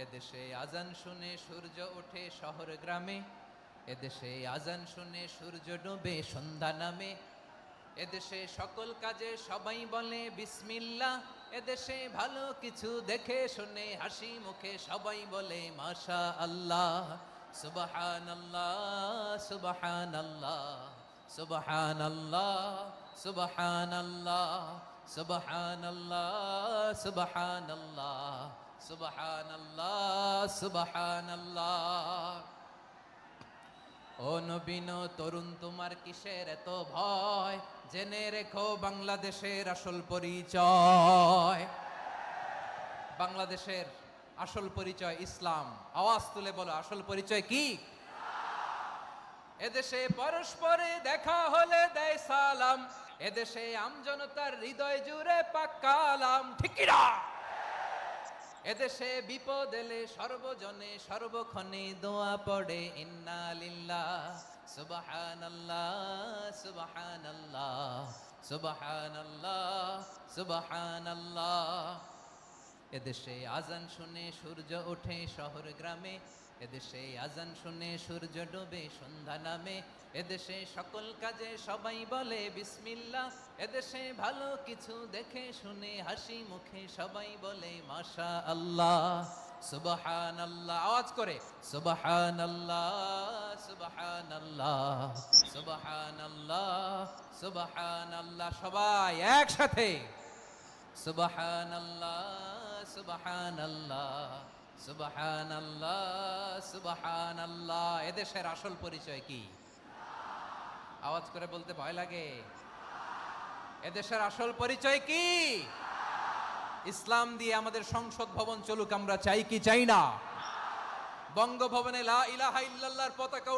এদেশে আজান শুনে সূর্য ওঠে শহর গ্রামে, এদেশে আজান শুনে সূর্য ডোবে সন্ধ্যা নামে, এদেশে সকল কাজে সবাই বলে বিসমিল্লাহ, এদেশে ভালো কিছু দেখে শুনে হাসি মুখে সবাই বলে মাশা আল্লাহ। সুবহানাল্লাহ সুবহানাল্লাহ সুবহানাল্লাহ সুবহানাল্লাহ সুবহানাল্লাহ সুবহানাল্লাহ সুবহানাল্লাহ সুবহানাল্লাহ। ও নবীন তরুণ তোমার কিসের এত ভয়, জেনে রেখো বাংলাদেশের আসল পরিচয়। বাংলাদেশের আসল পরিচয় ইসলাম। আওয়াজ তুলে বলো, আসল পরিচয় কি? এদেশে পরস্পরে দেখা হলে দেয় সালাম, এদেশে আমজনতার হৃদয় জুড়ে পাক্কালাম, ঠিক কি না? এদেশে বিপদ এলে সর্বজনে সর্বক্ষণে দোয়া পড়ে ইন্না লিল্লাহ সুবহানাল্লাহ সুবহানাল্লাহ সুবহানাল্লাহ সুবহানাল্লাহ। এদেশে আজান শুনে সূর্য ওঠে শহর গ্রামে, এদেশে আজান শুনে সূর্য ডোবে সন্ধ্যা নামে, এদেশে সকল কাজে সবাই বলে বিসমিল্লাহ, এদেশে ভালো কিছু দেখে শুনে হাসি মুখে সবাই বলে মাশা আল্লাহ। সুবহানাল্লাহ, আওয়াজ করে সুবহানাল্লাহ সুবহানাল্লাহ সুবহানাল্লাহ সুবহানাল্লাহ। সবাই একসাথে সুবহানাল্লাহ সুবহানাল্লাহ সুবহানাল্লাহ সুবহানাল্লাহ। এদেশের আসল পরিচয় কি? আওয়াজ করে বলতে ভয় লাগে। এদেশের আসল পরিচয় কি? ইসলাম দিয়ে আমাদের সংসদ ভবন চলুক, আমরা চাই কি চাই না? বঙ্গভবনে লা ইলাহা ইল্লাল্লাহর পতাকা